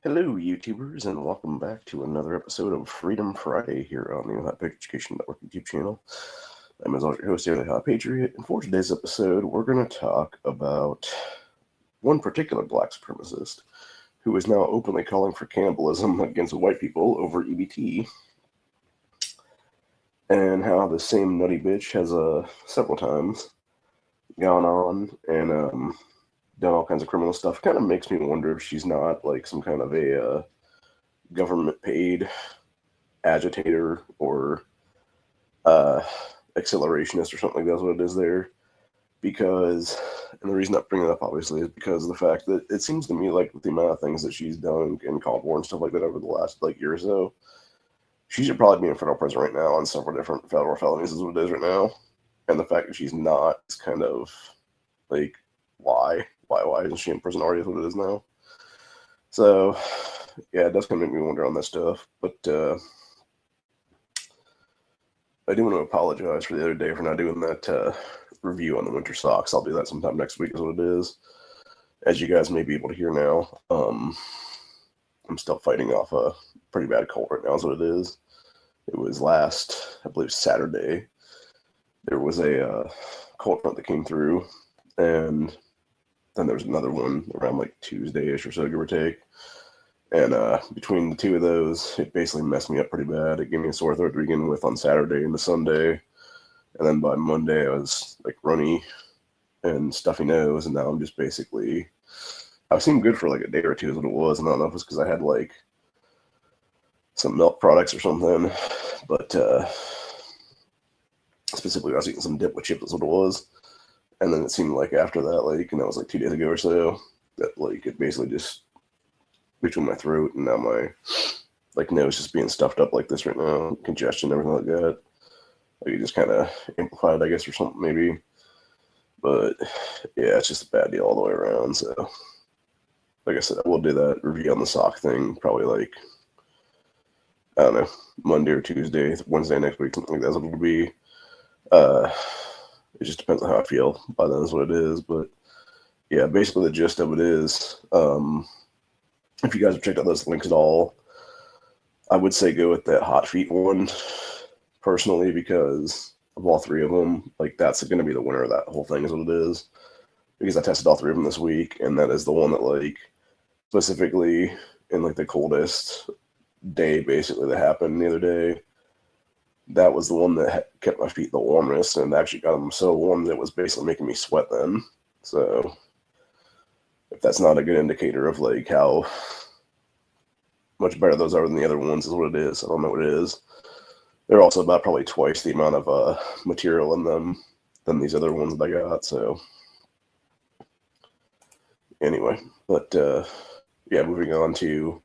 Hello, YouTubers, and welcome back to another episode of Freedom Friday here on the Hot Patriot Education Network YouTube channel. I'm as always your host here, the Hot Patriot, and for today's episode, we're going to talk about one particular black supremacist who is now openly calling for cannibalism against white people over EBT, and how the same nutty bitch has several times gone on and done all kinds of criminal stuff. Kind of makes me wonder if she's not like some kind of a government paid agitator or accelerationist or something like that's what it is there. Because, and the reason I'm bringing it up obviously is because of the fact that it seems to me like with the amount of things that she's done and called for and stuff like that over the last year or so, she should probably be in federal prison right now on several different federal felonies is what it is right now. And the fact that she's not is kind of like, why isn't she in prison already is what it is now. So yeah, it does kind of make me wonder on that stuff. But I do want to apologize for the other day for not doing that review on the winter socks. I'll do that sometime next week is what it is. As you guys may be able to hear now, I'm still fighting off a pretty bad cold right now is what it is. It was last, I believe, Saturday. There was a cold front that came through, and then there was another one around like Tuesday-ish or so, give or take. And between the two of those, it basically messed me up pretty bad. It gave me a sore throat to begin with on Saturday into Sunday. And then by Monday, I was like runny and stuffy nose. And now I'm just basically, I seemed good for like a day or two is what it was. And I don't know if it's because I had like some milk products or something. But specifically, I was eating some dip with chips is what it was. And then it seemed like after that, like, and that was like 2 days ago or so, that like it basically just between my throat and now my like nose just being stuffed up like this right now, congestion, everything like that. Like it just kind of amplified, I guess, or something maybe. But yeah, it's just a bad deal all the way around. So, like I said, we'll do that review on the sock thing probably like, I don't know, Monday or Tuesday, Wednesday next week, something like that's what it'll be. It just depends on how I feel by then is what it is. But yeah, basically the gist of it is, if you guys have checked out those links at all, I would say go with that hot feet one personally because of all three of them. Like that's going to be the winner of that whole thing is what it is. Because I tested all three of them this week, and that is the one that like specifically in like the coldest day basically that happened the other day. That was the one that kept my feet the warmest and actually got them so warm that it was basically making me sweat then. So if that's not a good indicator of like how much better those are than the other ones is what it is. I don't know what it is. They're also about probably twice the amount of material in them than these other ones that I got. So anyway, but yeah, moving on to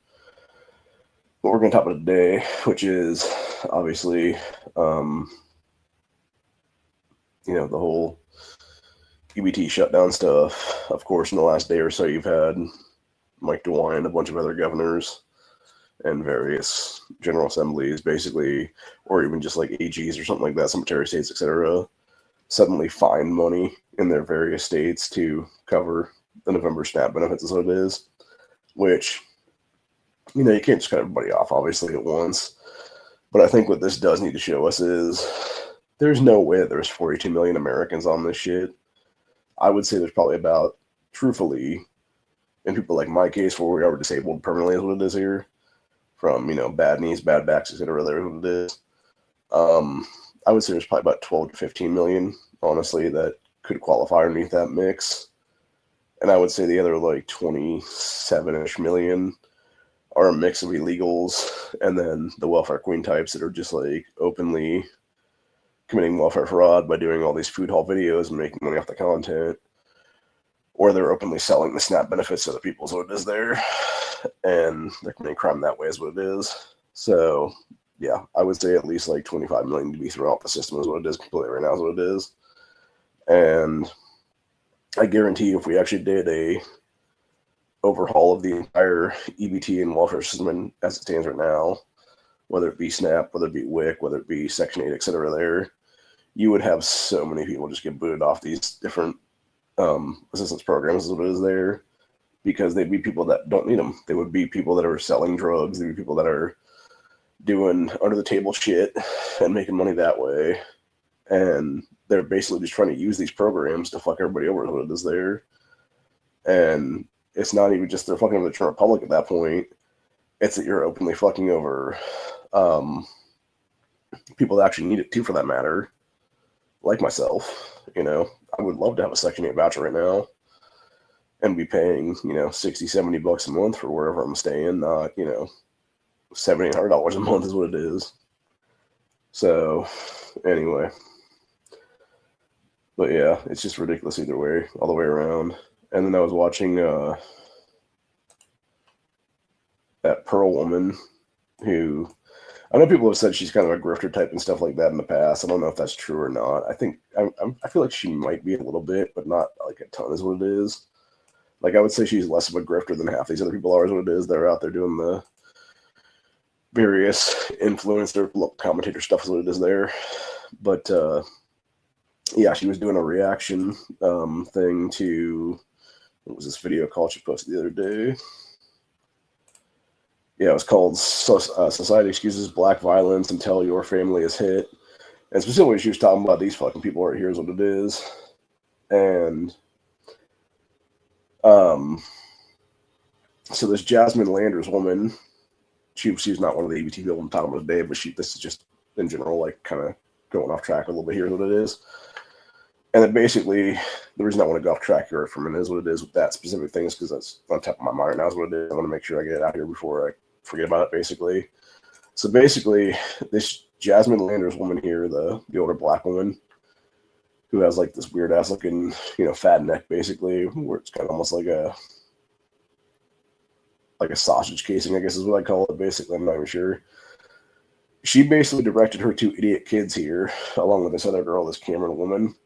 what we're going to talk about today, which is obviously, the whole EBT shutdown stuff. Of course, in the last day or so, you've had Mike DeWine, a bunch of other governors, and various general assemblies, basically, or even just like AGs or something like that, Secretary of States, etc., suddenly find money in their various states to cover the November SNAP benefits, is what it is, which, you can't just cut everybody off, obviously, at once. But I think what this does need to show us is there's no way that there's 42 million Americans on this shit. I would say there's probably about, truthfully, in people like my case where we are disabled permanently is what it is here, from, bad knees, bad backs, etc. There what it is. I would say there's probably about 12 to 15 million, honestly, that could qualify underneath that mix. And I would say the other like 27-ish million are a mix of illegals and then the welfare queen types that are just like openly committing welfare fraud by doing all these food haul videos and making money off the content, or they're openly selling the SNAP benefits to other people, so it is there, and they're committing crime that way is what it is. So yeah, I would say at least like 25 million to be thrown out the system is what it is completely right now is what it is. And I guarantee you if we actually did a overhaul of the entire EBT and welfare system as it stands right now, whether it be SNAP, whether it be WIC, whether it be Section 8, etc., there, you would have so many people just get booted off these different assistance programs is what it is there. because they'd be people that don't need them. They would be people that are selling drugs. They'd be people that are doing under the table shit and making money that way. And they're basically just trying to use these programs to fuck everybody over what it is there. And it's not even just they're fucking over the general public at that point. It's that you're openly fucking over people that actually need it too, for that matter. Like myself, I would love to have a Section 8 voucher right now and be paying, $60-$70 a month for wherever I'm staying, not, $700-$800 a month is what it is. So, anyway. But yeah, it's just ridiculous either way, all the way around. And then I was watching that Pearl woman who, I know people have said she's kind of a grifter type and stuff like that in the past. I don't know if that's true or not. I feel like she might be a little bit, but not like a ton is what it is. Like, I would say she's less of a grifter than half these other people are, is what it is. They're out there doing the various influencer, commentator stuff is what it is there. But, yeah, she was doing a reaction thing to, what was this video called she posted the other day? Yeah, it was called Society Excuses Black Violence Until Your Family is Hit. And specifically, she was talking about these fucking people right here is what it is. And so this Jasmine Landers woman, she's not one of the EBT people I'm talking about today, but this is just in general, like, kind of going off track a little bit here is what it is. And then basically, the reason I want to go off track here for a minute is what it is with that specific thing is because that's on top of my mind right now is what it is. I want to make sure I get it out here before I forget about it, basically. So basically, this Jasmine Landers woman here, the older black woman, who has like this weird ass looking, fat neck, basically, where it's kind of almost like a sausage casing, I guess is what I call it, basically. I'm not even sure. She basically directed her two idiot kids here, along with this other girl, this Cameron woman.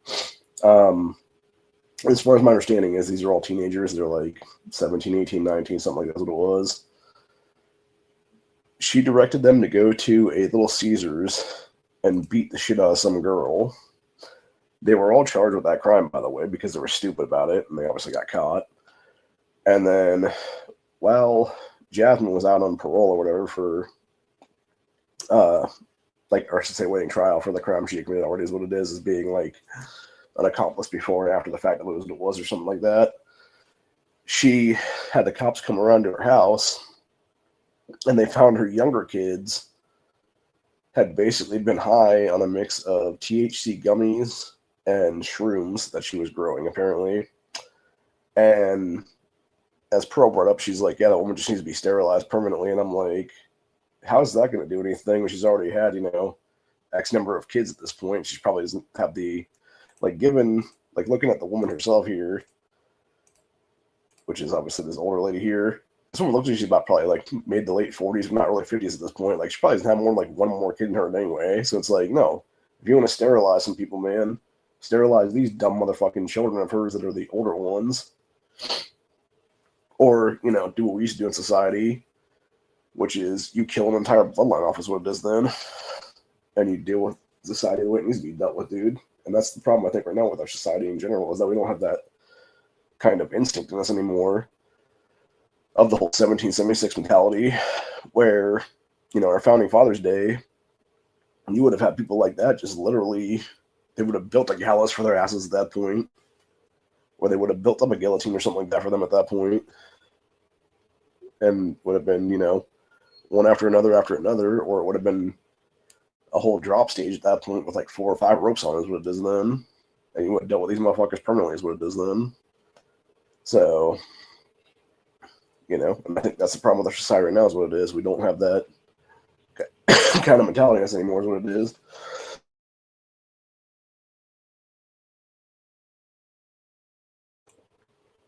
As far as my understanding is, these are all teenagers. They're like 17, 18, 19, something like that's what it was. She directed them to go to a Little Caesars and beat the shit out of some girl. They were all charged with that crime, by the way, because they were stupid about it, and they obviously got caught. And then, while Jasmine was out on parole or whatever for, or I should say waiting trial for the crime she committed already is what it is being like an accomplice before and after the fact that it was what it was or something like that. She had the cops come around to her house, and they found her younger kids had basically been high on a mix of THC gummies and shrooms that she was growing, apparently. And as Pearl brought up, she's like, yeah, that woman just needs to be sterilized permanently. And I'm like, how's that going to do anything when she's already had, X number of kids at this point? She probably doesn't have the, looking at the woman herself here, which is obviously this older lady here. This woman looks like she's about probably like mid to late 40s, but not really 50s at this point. Like, she probably doesn't have more than like one more kid in her anyway. So it's like, no, if you want to sterilize some people, man, sterilize these dumb motherfucking children of hers that are the older ones. Or, do what we used to do in society, which is you kill an entire bloodline off is what it is then. And you deal with society the way it needs to be dealt with, dude. And that's the problem, I think, right now with our society in general, is that we don't have that kind of instinct in us anymore of the whole 1776 mentality, where, our Founding Fathers Day, you would have had people like that just literally, they would have built a gallows for their asses at that point, or they would have built up a guillotine or something like that for them at that point, and would have been, one after another, or it would have been a whole drop stage at that point with like 4 or 5 ropes on is what it is then. And you would have dealt with these motherfuckers permanently is what it is then. So, and I think that's the problem with our society right now is what it is. We don't have that kind of mentality in us anymore is what it is.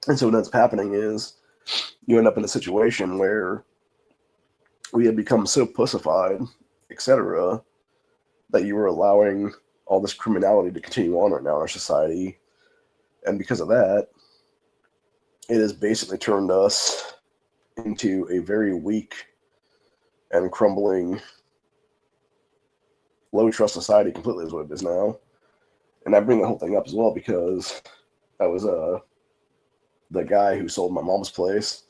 And so what ends up happening is you end up in a situation where we have become so pussified, etc., that you are allowing all this criminality to continue on right now in our society. And because of that, it has basically turned us into a very weak and crumbling, low-trust society completely is what it is now. And I bring the whole thing up as well because I was the guy who sold my mom's place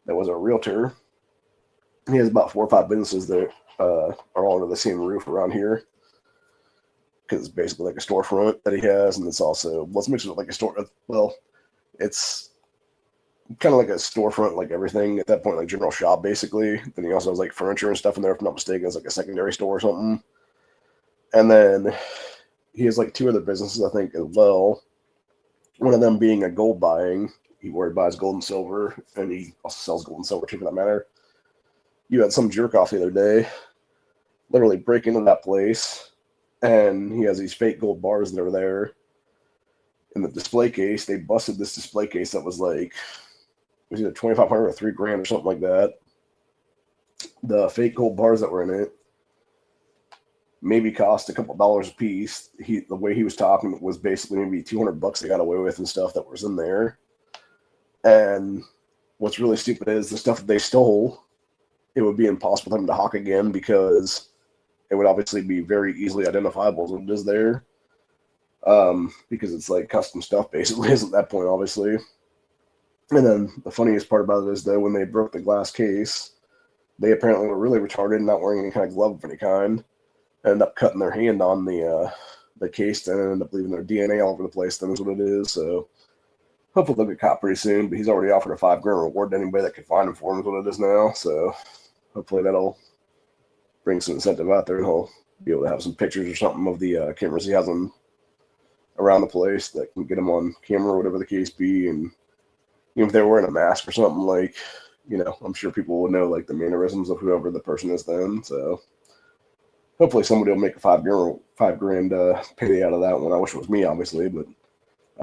that was a realtor. He has about 4 or 5 businesses that are all under the same roof around here, because it's basically like a storefront that he has, and it's also, well, it's mixed with like a store. Well, it's kind of like a storefront, like everything at that point, like general shop basically. Then he also has like furniture and stuff in there, if I'm not mistaken. It's like a secondary store or something. And then he has like 2 other businesses, I think, as well. One of them being a gold buying, where he buys gold and silver, and he also sells gold and silver too, for that matter. You had some jerk off the other day literally break into that place, and he has these fake gold bars that are there in the display case. They busted this display case that was like, it was either $2,500 or $3,000 or something like that. The fake gold bars that were in it maybe cost a couple dollars a piece. The way he was talking was basically maybe $200 they got away with and stuff that was in there. And what's really stupid is the stuff that they stole, it would be impossible for them to hawk again, because it would obviously be very easily identifiable as what it is there. Because it's like custom stuff basically is at that point, obviously. And then the funniest part about it is, though, when they broke the glass case, they apparently were really retarded, not wearing any kind of glove of any kind. Ended up cutting their hand on the case, and ended up leaving their DNA all over the place. Then is what it is. So hopefully they'll get caught pretty soon. But he's already offered a $5,000 reward to anybody that can find him for him. Is what it is now. So hopefully that'll bring some incentive out there, and he'll be able to have some pictures or something of the cameras he has on around the place that can get him on camera, or whatever the case be. And even if they're wearing a mask or something, like, I'm sure people would know like the mannerisms of whoever the person is then. So hopefully somebody will make a $5,000 payday out of that one. I wish it was me, obviously, but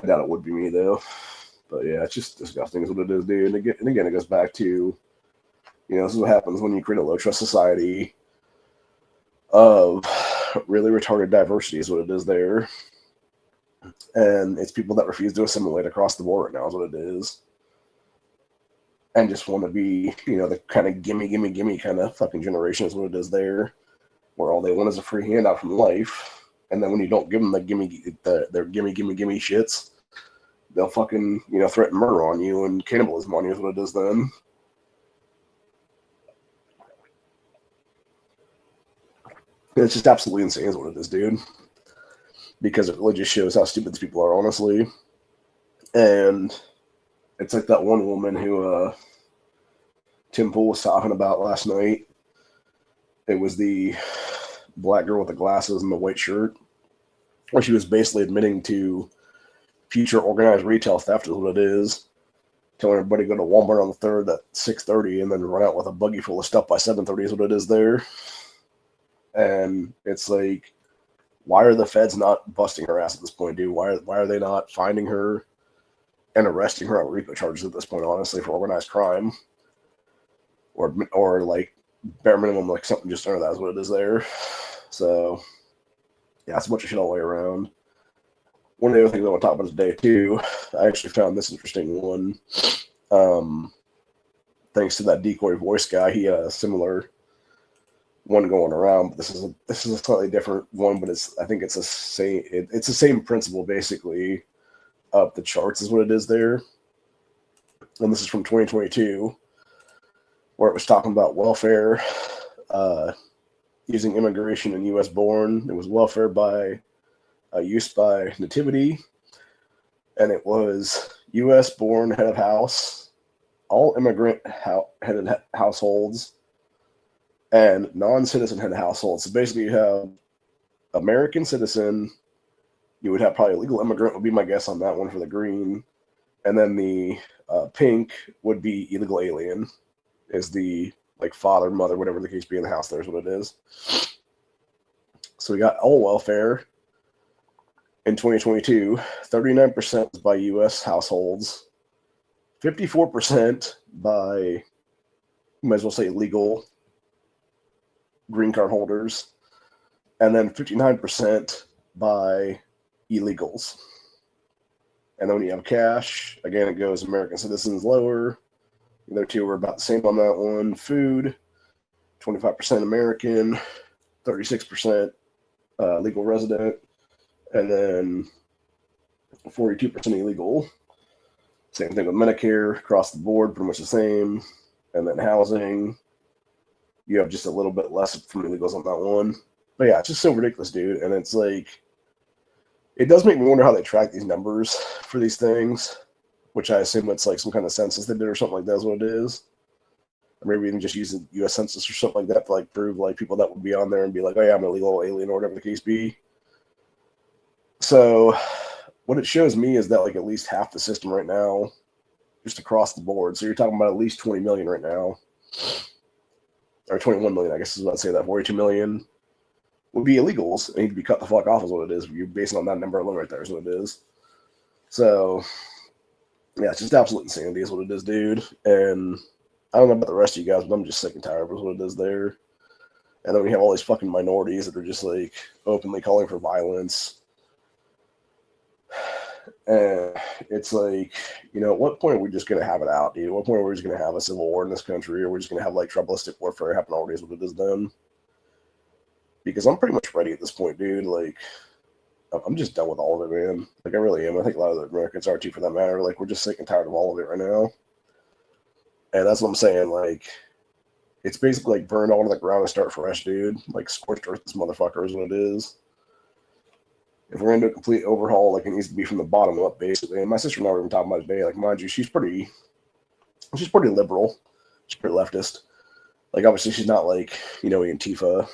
I doubt it would be me, though. But yeah, it's just disgusting is what it is, dude. And again, it goes back to, this is what happens when you create a low trust society of really retarded diversity is what it is there. And it's people that refuse to assimilate across the board right now is what it is. And just want to be, the kind of gimme kind of fucking generation is what it is there, where all they want is a free handout from life. And then when you don't give them their gimme shits, they'll fucking, threaten murder on you and cannibalism on you is what it is then. It's just absolutely insane is what it is, dude. Because it really just shows how stupid these people are, honestly. And it's like that one woman who Tim Pool was talking about last night. It was the black girl with the glasses and the white shirt, where she was basically admitting to future organized retail theft is what it is. Telling everybody to go to Walmart on the 3rd at 6:30 and then run out with a buggy full of stuff by 7:30 is what it is there. And it's like, why are the feds not busting her ass at this point, dude? Why are they not finding her and arresting her on RICO charges at this point, honestly, for organized crime? Or like, bare minimum, like something just under that is what it is there. So, yeah, it's a bunch of shit all the way around. One of the other things I want to talk about today, too, I actually found this interesting one. Thanks to that decoy voice guy, he had a similar one going around, but this is a slightly different one, but I think it's the same principle basically of the charts is what it is there. And this is from 2022, where it was talking about welfare, using immigration and U.S. born. It was welfare by use by nativity, and it was U.S. born head of house, all immigrant headed households, and non-citizen head households. So basically you have American citizen, you would have probably legal immigrant would be my guess on that one for the green, and then the pink would be illegal alien, is the like father, mother, whatever the case be in the house, there's what it is. So we got all welfare in 2022, 39% was by U.S. households, 54% by, you might as well say legal green card holders, and then 59% by illegals. And then when you have cash, again, it goes American citizens lower. The other two were about the same on that one. Food, 25% American, 36% legal resident, and then 42% illegal. Same thing with Medicare, across the board, pretty much the same. And then housing, you have just a little bit less from illegals on that one. But yeah, it's just so ridiculous, dude. And it's like, it does make me wonder how they track these numbers for these things, which I assume it's like some kind of census they did or something like that is what it is. Or maybe even just use the U.S. Census or something like that to like prove like people that would be on there and be like, oh yeah, I'm an illegal alien or whatever the case be. So what it shows me is that like at least half the system right now, just across the board. So you're talking about at least 20 million right now, or 21 million, I guess is what I'd say, that 42 million would be illegals and need to be cut the fuck off is what it is. You're basing on that number alone right there is what it is. So yeah, it's just absolute insanity is what it is, dude. And I don't know about the rest of you guys, but I'm just sick and tired of what it is there. And then we have all these fucking minorities that are just like openly calling for violence. And it's like, you know, at what point are we just going to have it out, dude? At what point are we just going to have a civil war in this country? Or we're just going to have like tribalistic warfare happen already is what it is then? Because I'm pretty much ready at this point, dude. Like, I'm just done with all of it, man. Like, I really am. I think a lot of the Americans are too, for that matter. Like, we're just sick and tired of all of it right now. And that's what I'm saying. Like, it's basically like burn all to the ground and start fresh, dude. Like, scorched earth this motherfucker is what it is. If we're into a complete overhaul, like, it needs to be from the bottom up, basically. And my sister and I were even talking about it today. Like, mind you, she's pretty liberal. She's pretty leftist. Like, obviously, she's not like, you know, Antifa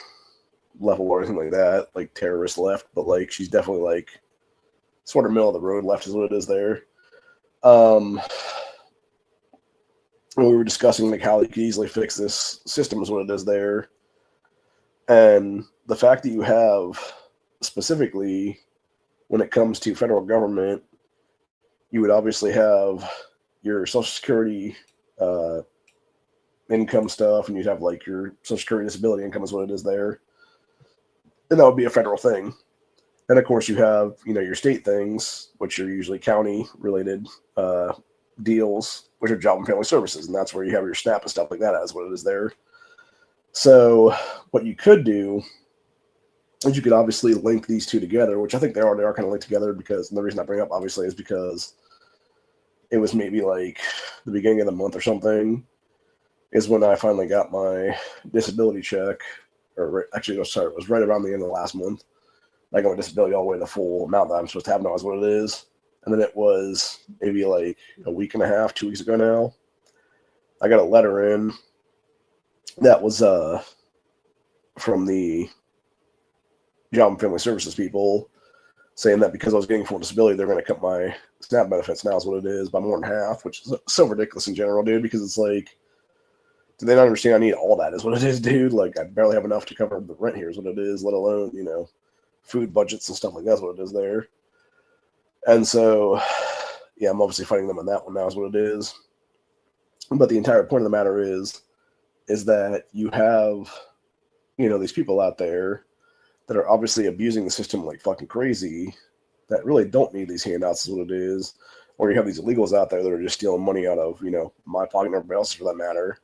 level or anything like that, like terrorist left, but like she's definitely like sort of middle of the road left is what it is there. And we were discussing like how they could easily fix this system is what it is there. And the fact that you have specifically when it comes to federal government, you would obviously have your Social Security income stuff, and you'd have like your Social Security disability income is what it is there. And that would be a federal thing. And of course you have, you know, your state things, which are usually county related deals, which are job and family services. And that's where you have your SNAP and stuff like that as what it is there. So what you could do is you could obviously link these two together, which I think they are kind of linked together, because, and the reason I bring up obviously is because it was maybe like the beginning of the month or something is when I finally got my disability check. Or actually, no, sorry, it was right around the end of the last month. I got my disability all the way to the full amount that I'm supposed to have now is what it is. And then it was maybe like a week and a half, 2 weeks ago now. I got a letter in that was from the Job and Family Services people saying that because I was getting full disability, they're going to cut my SNAP benefits now is what it is by more than half, which is so ridiculous in general, dude, because it's like, do they not understand I need all that is what it is, dude? Like, I barely have enough to cover the rent here is what it is, let alone, you know, food budgets and stuff like that's what it is there. And so, yeah, I'm obviously fighting them on that one now is what it is. But the entire point of the matter is that you have, you know, these people out there that are obviously abusing the system like fucking crazy that really don't need these handouts is what it is. Or you have these illegals out there that are just stealing money out of, you know, my pocket and everybody else's for that matter.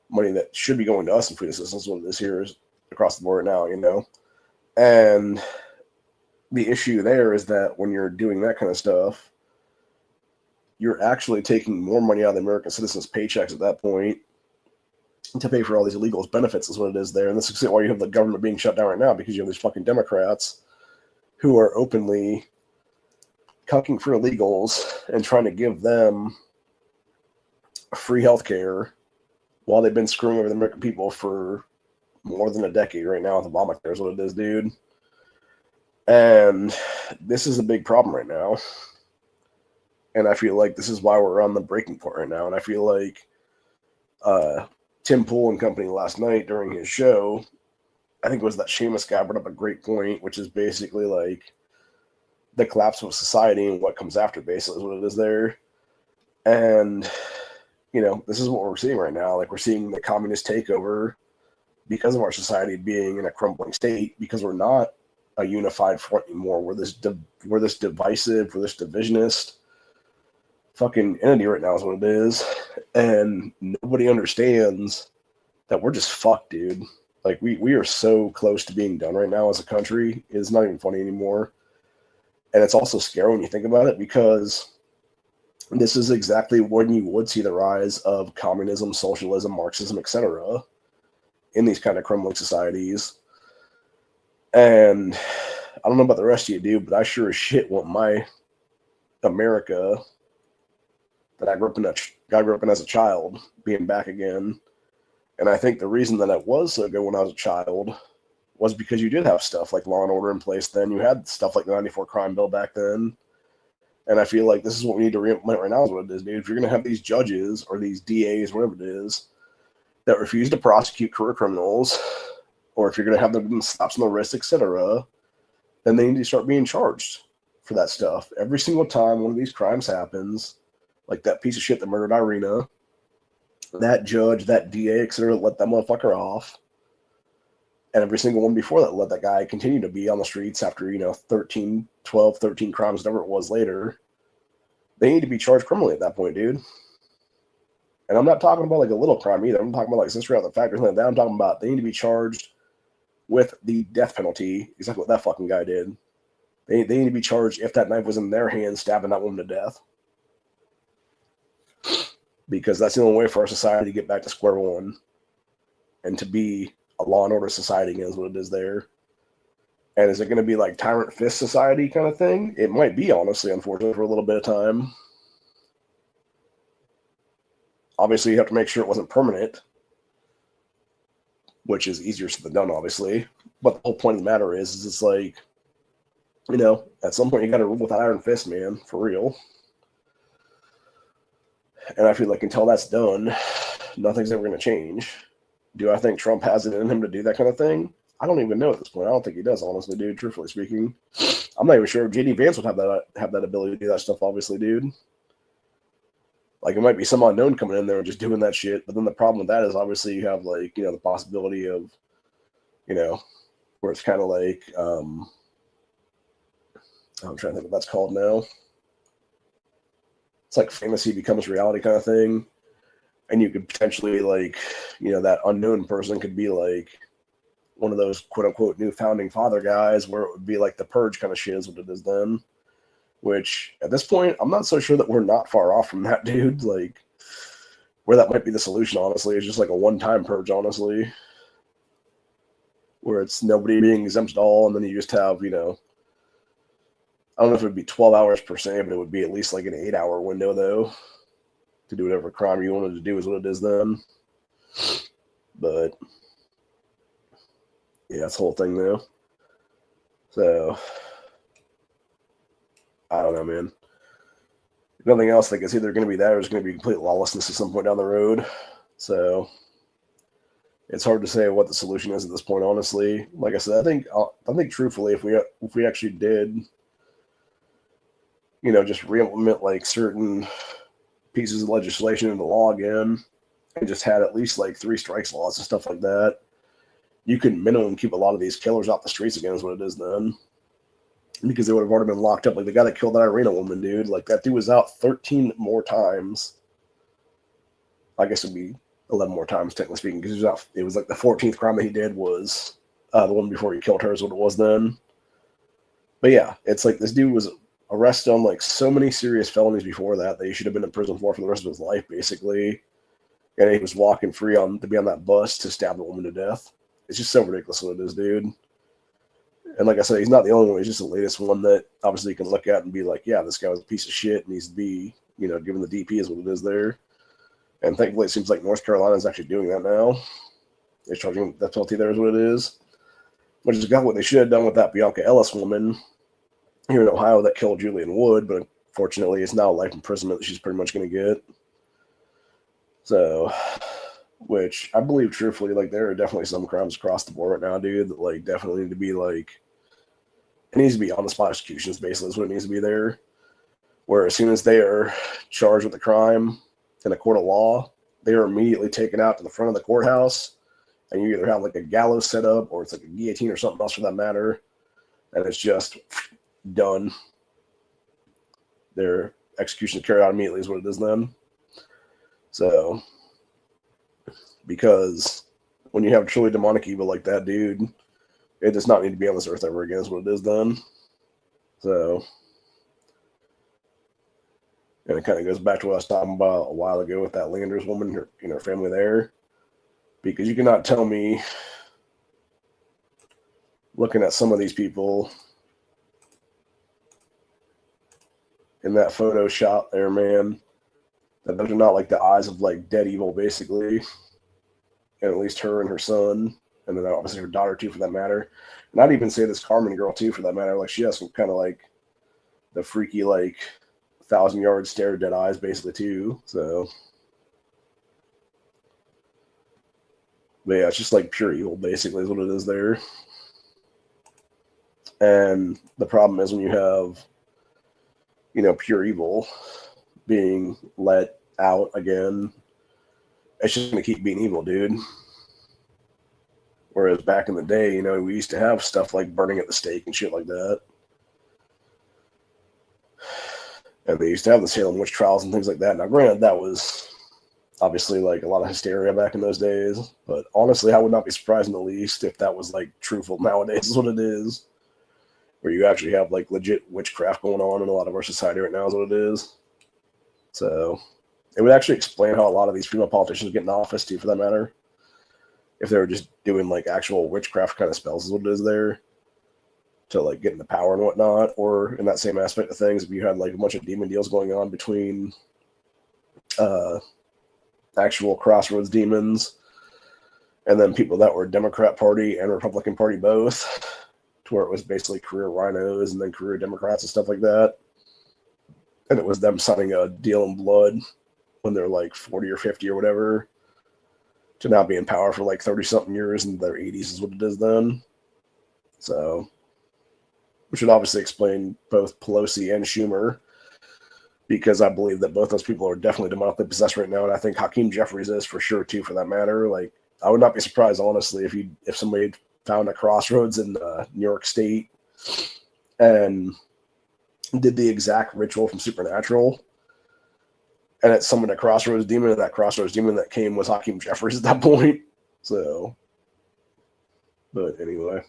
Money that should be going to us in food assistance, what it is here is across the board now, you know. And the issue there is that when you're doing that kind of stuff, you're actually taking more money out of the American citizens' paychecks at that point to pay for all these illegals' benefits is what it is there. And this is why you have the government being shut down right now, because you have these fucking Democrats who are openly cucking for illegals and trying to give them free health care while they've been screwing over the American people for more than a decade right now with Obamacare is what it is, dude. And this is a big problem right now. And I feel like this is why we're on the breaking point right now. And I feel like Tim Pool and company last night during his show, I think it was that Seamus guy brought up a great point, which is basically like the collapse of society and what comes after, basically, is what it is there. And you know, this is what we're seeing right now. Like, we're seeing the communist takeover because of our society being in a crumbling state, because we're not a unified front anymore. We're this divisive, we're this divisionist fucking entity right now is what it is. And nobody understands that we're just fucked, dude. Like, we are so close to being done right now as a country. It's not even funny anymore. And it's also scary when you think about it, because this is exactly when you would see the rise of communism, socialism, Marxism, etc. in these kind of crumbling societies. And I don't know about the rest of you, dude, but I sure as shit want my America that I grew up in as a child being back again. And I think the reason that it was so good when I was a child was because you did have stuff like Law and Order in place then. You had stuff like the 94 crime bill back then. And I feel like this is what we need to re-implement right now is what it is, dude. If you're going to have these judges or these DAs, whatever it is, that refuse to prosecute career criminals, or if you're going to have them stops on the wrist, etc., then they need to start being charged for that stuff. Every single time one of these crimes happens, like that piece of shit that murdered Irina, that judge, that DA, etc., let that motherfucker off. And every single one before that let that guy continue to be on the streets after, 12, 13 crimes, whatever it was later. They need to be charged criminally at that point, dude. And I'm not talking about like a little crime either. I'm talking about like since we're out the factory like that. I'm talking about they need to be charged with the death penalty, exactly what that fucking guy did. They need to be charged if that knife was in their hand, stabbing that woman to death. Because that's the only way for our society to get back to square one and to be a law and order society again is what it is there. And is it going to be like tyrant fist society kind of thing? It might be, honestly, unfortunately, for a little bit of time. Obviously, you have to make sure it wasn't permanent, which is easier said than done, obviously. But the whole point of the matter is it's like, at some point you got to rule with an iron fist, man, for real. And I feel like until that's done, nothing's ever going to change. Do I think Trump has it in him to do that kind of thing? I don't even know at this point. I don't think he does, honestly, dude, truthfully speaking. I'm not even sure if J.D. Vance would have that ability to do that stuff, obviously, dude. Like, it might be some unknown coming in there and just doing that shit. But then the problem with that is, obviously, you have, like, the possibility of, where it's kind of like, I'm trying to think what that's called now. It's like fantasy becomes reality kind of thing. And you could potentially, like, that unknown person could be, like, one of those quote-unquote new founding father guys where it would be like the purge kind of shit is what it is then. Which, at this point, I'm not so sure that we're not far off from that, dude. Like, where that might be the solution, honestly, is just like a one-time purge, honestly. Where it's nobody being exempt at all, and then you just have, I don't know if it would be 12 hours per se, but it would be at least like an 8-hour window, though, to do whatever crime you wanted to do is what it is then. But yeah, that's the whole thing, though. So, I don't know, man. If nothing else, I think it's either going to be that or it's going to be complete lawlessness at some point down the road. So, it's hard to say what the solution is at this point, honestly. Like I said, I think truthfully, if we actually did, just re-implement like certain pieces of legislation into law again, and just had at least like 3 strikes laws and stuff like that, you can minimum keep a lot of these killers off the streets again is what it is then. Because they would have already been locked up. Like the guy that killed that Irina woman, dude. Like that dude was out 13 more times. I guess it'd be 11 more times, technically speaking, because he was out. It was like the 14th crime that he did was the one before he killed her is what it was then. But yeah, it's like this dude was arrested on like so many serious felonies before that he should have been in prison for the rest of his life, basically. And he was walking free to be on that bus to stab the woman to death. It's just so ridiculous what it is, dude. And like I said, he's not the only one. He's just the latest one that obviously you can look at and be like, yeah, this guy was a piece of shit. Needs to be, given the DP is what it is there. And thankfully, it seems like North Carolina is actually doing that now. They're charging the penalty there is what it is. Which is exactly what they should have done with that Bianca Ellis woman here in Ohio that killed Julian Wood. But unfortunately, it's now life imprisonment that she's pretty much going to get. So, which I believe truthfully, like there are definitely some crimes across the board right now, dude, that like definitely need to be like, it needs to be on the spot executions, basically, is what it needs to be there. Where as soon as they are charged with the crime in a court of law, they are immediately taken out to the front of the courthouse, and you either have like a gallows set up or it's like a guillotine or something else for that matter, and it's just done. Their execution is carried out immediately is what it is then. So, because when you have truly demonic evil like that, dude, it does not need to be on this earth ever again is what it is then. So, And it kind of goes back to what I was talking about a while ago with that Landers woman, her family there. Because you cannot tell me, looking at some of these people in that photo shot there, man, that those are not like the eyes of like dead evil, basically. And at least her and her son, and then obviously her daughter too, for that matter. And I'd even say this Carmen girl too, for that matter. Like she has some kind of like the freaky like 1,000-yard stare, dead eyes, basically too. So, but yeah, it's just like pure evil, basically, is what it is there. And the problem is when you have, pure evil being let out again, it's just going to keep being evil, dude. Whereas back in the day, we used to have stuff like burning at the stake and shit like that. And they used to have the Salem witch trials and things like that. Now, granted, that was obviously like a lot of hysteria back in those days. But honestly, I would not be surprised in the least if that was like truthful nowadays, is what it is. Where you actually have like legit witchcraft going on in a lot of our society right now, is what it is. So it would actually explain how a lot of these female politicians get in office too, for that matter. If they were just doing like actual witchcraft kind of spells, is what it is there, to like get into power and whatnot. Or in that same aspect of things, if you had like a bunch of demon deals going on between actual crossroads demons and then people that were Democrat Party and Republican Party both, to where it was basically career rhinos and then career Democrats and stuff like that. And it was them signing a deal in blood when they're like 40 or 50 or whatever, to now be in power for like 30-something years in their 80s is what it is then. So, which would obviously explain both Pelosi and Schumer, because I believe that both those people are definitely demonically possessed right now, and I think Hakeem Jeffries is for sure too, for that matter. Like, I would not be surprised, honestly, if somebody found a crossroads in New York State and did the exact ritual from Supernatural, and it summoned a crossroads demon, and that crossroads demon that came was Hakeem Jeffries at that point. So, but anyway.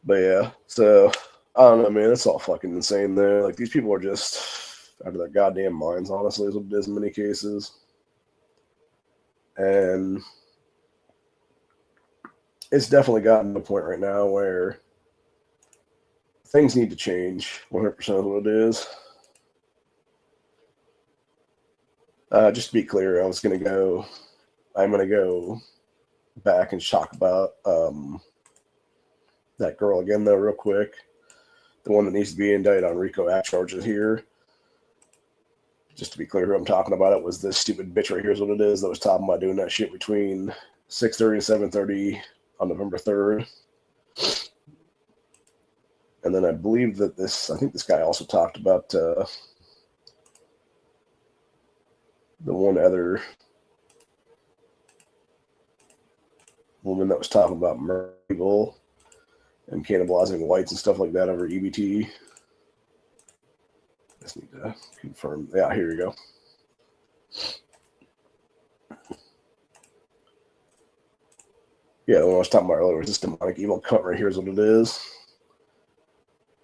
But yeah, so I don't know, man. It's all fucking insane there. Like, these people are just out of their goddamn minds, honestly, is what it is in many cases. And it's definitely gotten to a point right now where things need to change. 100% is what it is. Just to be clear, I'm going to go back and talk about that girl again, though, real quick. The one that needs to be indicted on RICO Act charges here. Just to be clear who I'm talking about, it was this stupid bitch right here is what it is that was talking about doing that shit between 6:30 and 7:30 on November 3rd. And then I believe that I think this guy also talked about the one other woman that was talking about murder people and cannibalizing whites and stuff like that over EBT. Just need to confirm. Yeah, here you go. Yeah, the one I was talking about earlier was this demonic evil cunt right here is what it is.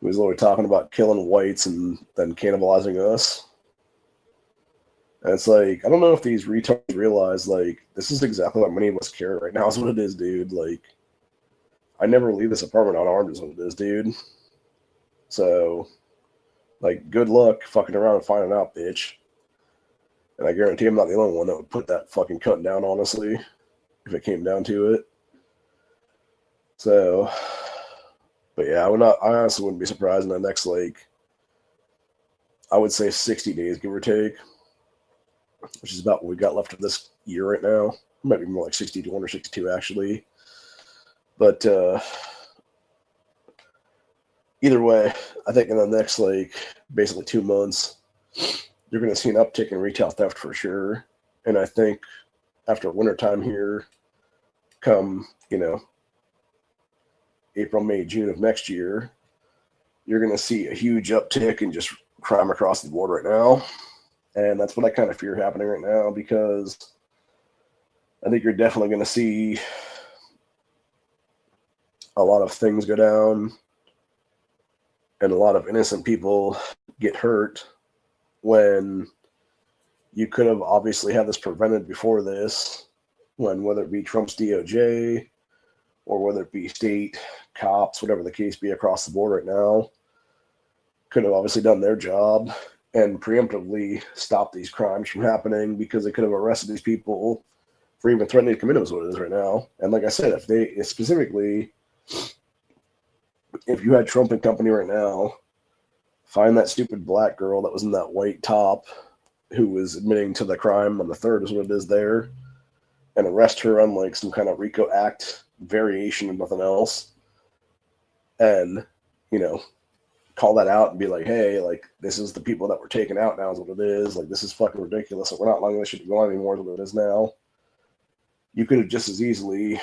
He was literally talking about killing whites and then cannibalizing us. And it's like, I don't know if these retards realize, like, this is exactly what many of us care right now is what it is, dude. Like, I never leave this apartment unarmed is what it is, dude. So, like, good luck fucking around and finding out, bitch. And I guarantee I'm not the only one that would put that fucking cunt down, honestly, if it came down to it. So, but yeah, I honestly wouldn't be surprised in the next, like, I would say 60 days, give or take, which is about what we got left of this year right now. It might be more like 61 or 62, actually. But either way, I think in the next, like, basically 2 months, you're going to see an uptick in retail theft for sure. And I think after wintertime here, come, April, May, June of next year, you're going to see a huge uptick in just crime across the board right now. And that's what I kind of fear happening right now, because I think you're definitely going to see a lot of things go down and a lot of innocent people get hurt when you could have obviously had this prevented before this, when whether it be Trump's DOJ or whether it be state cops, whatever the case be across the board right now, could have obviously done their job and preemptively stopped these crimes from happening, because they could have arrested these people for even threatening to commit them, is what it is right now. And like I said, if they specifically, if you had Trump and company right now, find that stupid black girl that was in that white top who was admitting to the crime on the 3rd, is what it is there, and arrest her on like some kind of RICO Act variation and nothing else. And, you know, call that out and be like, hey, like, this is the people that we're taking out now, is what it is. Like, this is fucking ridiculous. Like, we're not letting this shit go on anymore, is what it is now. You could have just as easily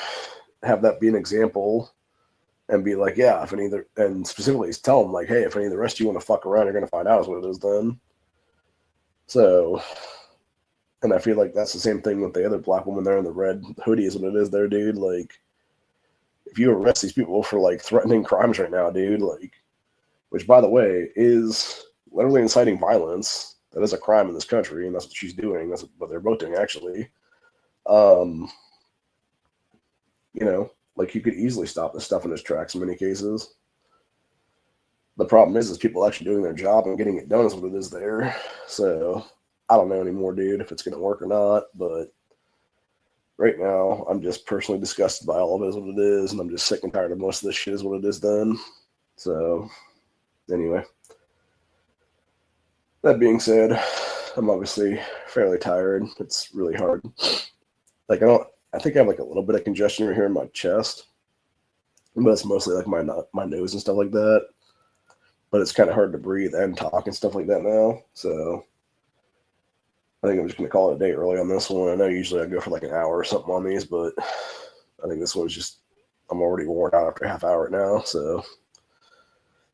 have that be an example and be like, yeah, if any of the, and specifically tell them, like, hey, if any of the rest of you want to fuck around, you're going to find out, is what it is then. So, and I feel like that's the same thing with the other black woman there in the red hoodie, is what it is there, dude. Like, if you arrest these people for, like, threatening crimes right now, dude, like, which, by the way, is literally inciting violence. That is a crime in this country, and that's what she's doing. That's what they're both doing, actually. You know, like, you could easily stop this stuff in its tracks in many cases. The problem is people actually doing their job and getting it done is what it is there. So, I don't know anymore, dude, if it's going to work or not, but right now, I'm just personally disgusted by all of it, is what it is, and I'm just sick and tired of most of this shit, is what it is then. So, anyway, that being said, I'm obviously fairly tired. It's really hard. Like, I think I have like a little bit of congestion right here in my chest, but it's mostly like my nose and stuff like that. But it's kind of hard to breathe and talk and stuff like that now. So I think I'm just going to call it a day early on this one. I know usually I go for like an hour or something on these, but I think this one's just, I'm already worn out after a half hour now. So,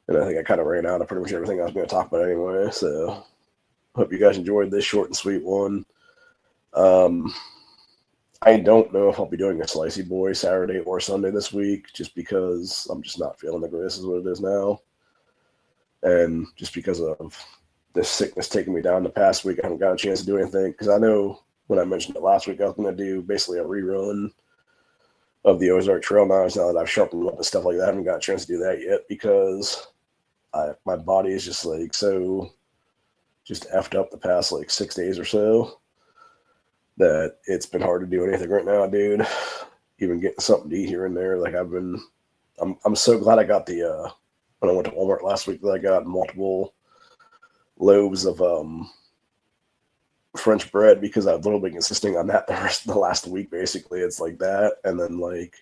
and I think I kind of ran out of pretty much everything I was going to talk about anyway. So hope you guys enjoyed this short and sweet one. I don't know if I'll be doing a Slicey Boy Saturday or Sunday this week, just because I'm just not feeling the greatest, is what it is now. And just because of this sickness taking me down the past week, I haven't got a chance to do anything. Because I know when I mentioned it last week, I was going to do basically a rerun of the Ozark Trail knives. Now that I've sharpened up and stuff like that, I haven't got a chance to do that yet, because my body is just like so just effed up the past like 6 days or so, that it's been hard to do anything right now, dude. Even getting something to eat here and there. Like, I'm so glad I got the, when I went to Walmart last week, that I got multiple loaves of French bread, because I've literally been insisting on that the last week, basically. It's like that. And then, like,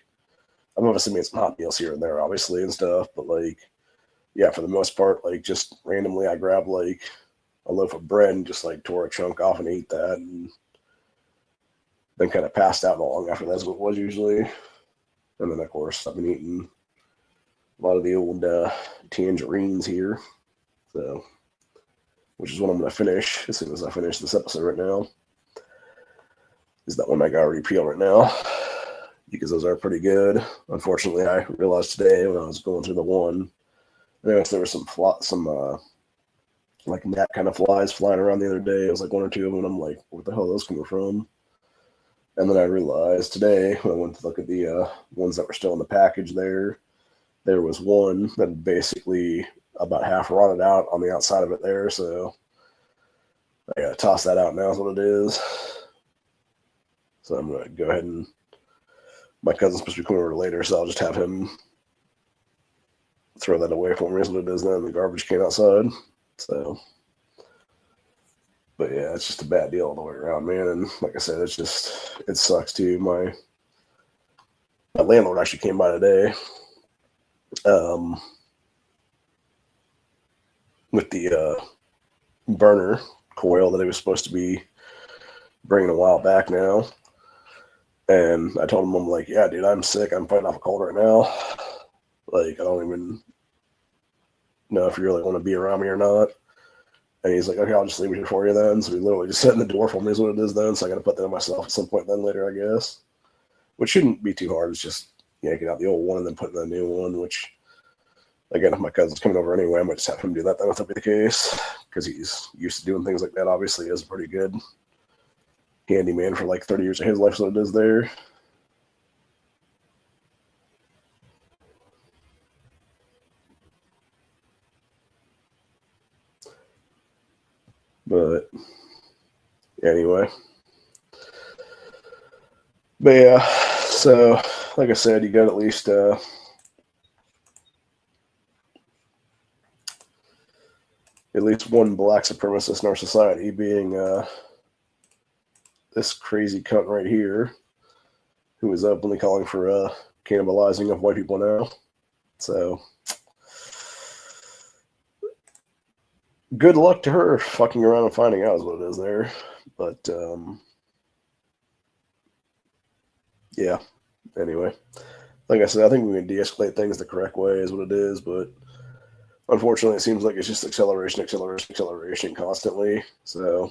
I've obviously made some hot meals here and there, obviously, and stuff. But, like, yeah, for the most part, like, just randomly I grabbed, like, a loaf of bread and just, like, tore a chunk off and ate that. And then kind of passed out long after that's what it was usually. And then, of course, I've been eating a lot of the old tangerines here. So, which is what I'm going to finish as soon as I finish this episode right now. Is that one I got already peeled right now, because those are pretty good. Unfortunately, I realized today when I was going through the one, I noticed there were some like gnat kind of flies flying around the other day. It was like one or two of them, and I'm like, what the hell are those coming from? And then I realized today, when I went to look at the ones that were still in the package there was one that basically about half rotted out on the outside of it there. So I gotta toss that out now, is what it is. So I'm gonna go ahead and, my cousin's supposed to be coming over later, so I'll just have him throw that away for me, is what it is now in the garbage can outside. So, but yeah, it's just a bad deal all the way around, man. And like I said, it's just, it sucks too. My landlord actually came by today, with the burner coil that he was supposed to be bringing a while back now. And I told him, I'm like, yeah, dude, I'm sick. I'm fighting off a cold right now. Like, I don't even know if you really want to be around me or not. And he's like, okay, I'll just leave it here for you then. So he literally just set in the door for me, is what it is then. So I got to put that on myself at some point then later, I guess. Which shouldn't be too hard. It's just yanking out the old one and then putting in the new one, which Again, if my cousin's coming over anyway, I might just have him do that. Then if that'll be the case, because he's used to doing things like that. Obviously, is a pretty good handyman for like 30 years of his life, so it is there. But anyway. But yeah, so like I said, you got at least one black supremacist in our society, being this crazy cunt right here, who is openly calling for cannibalizing of white people now. So good luck to her fucking around and finding out is what it is there. But yeah, anyway, like I said, I think we can de-escalate things the correct way is what it is, but unfortunately it seems like it's just acceleration constantly. So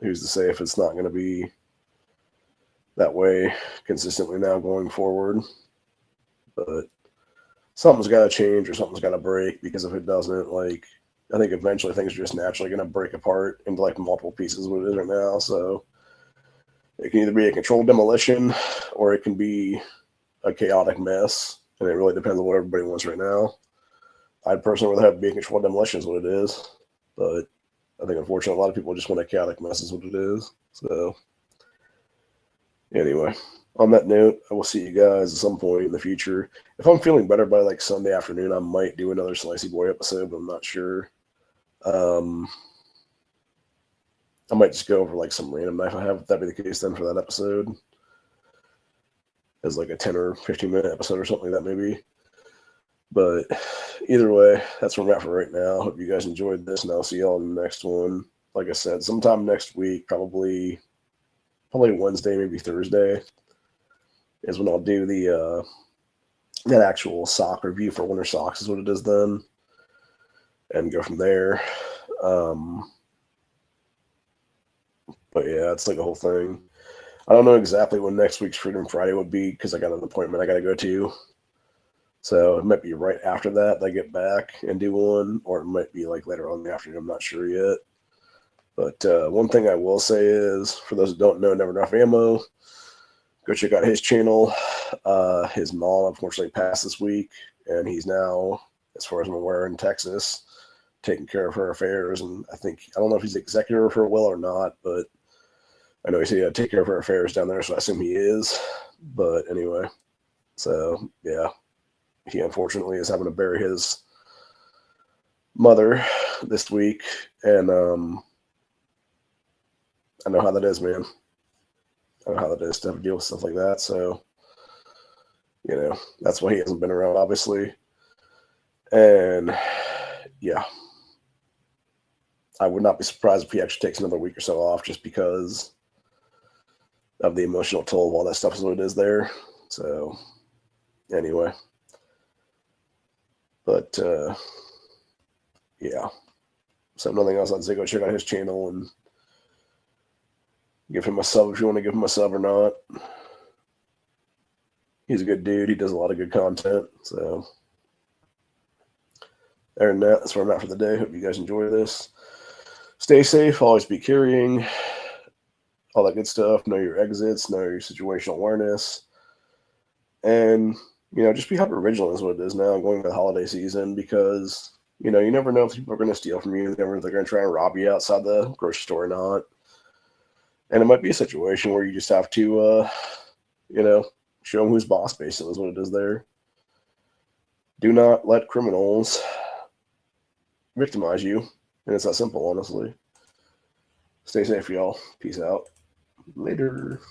who's to say if it's not going to be that way consistently now going forward? But something's got to change or something's got to break, because if it doesn't, like, I think eventually things are just naturally going to break apart into like multiple pieces, what it is right now. So it can either be a controlled demolition or it can be a chaotic mess, and it really depends on what everybody wants right now. I'd personally rather have it be a controlled demolition is what it is, but I think unfortunately a lot of people just want a chaotic mess is what it is. So anyway, on that note, I will see you guys at some point in the future. If I'm feeling better by like Sunday afternoon, I might do another Slicey Boy episode, but I'm not sure. I might just go over like some random knife I have, if that'd be the case then for that episode. As like a 10 or 15 minute episode or something like that maybe. But either way, that's where I'm at for right now. Hope you guys enjoyed this, and I'll see y'all in the next one. Like I said, sometime next week, probably Wednesday, maybe Thursday, is when I'll do the that actual sock review for winter socks is what it is then, and go from there. But yeah, it's like a whole thing. I don't know exactly when next week's Freedom Friday would be, because I got an appointment I got to go to. So it might be right after that I get back and do one, or it might be like later on in the afternoon. I'm not sure yet. But one thing I will say is, for those who don't know, Never Enough Ammo, go check out his channel. His mom unfortunately passed this week, and he's now, as far as I'm aware, in Texas, taking care of her affairs. And I don't know if he's executor of her will or not, but I know he said he had to take care of her affairs down there, so I assume he is. But anyway, so yeah, he unfortunately is having to bury his mother this week, and I know how that is, man. I know how that is to have to deal with stuff like that. So, you know, that's why he hasn't been around, obviously. And yeah, I would not be surprised if he actually takes another week or so off, just because of the emotional toll of all that stuff is what it is there. So anyway, but yeah, so nothing else. I'd say go check out his channel and give him a sub if you want to give him a sub or not. He's a good dude. He does a lot of good content. So other than that, that's where I'm at for the day. Hope you guys enjoy this. Stay safe. Always be carrying. All that good stuff. Know your exits. Know your situational awareness. And, you know, just be hyper vigilant is what it is now going into the holiday season, because, you know, you never know if people are going to steal from you. You never know if they're going to try and rob you outside the grocery store or not. And it might be a situation where you just have to, you know, show them who's boss, basically, is what it is there. Do not let criminals victimize you. And it's that simple, honestly. Stay safe, y'all. Peace out. Later.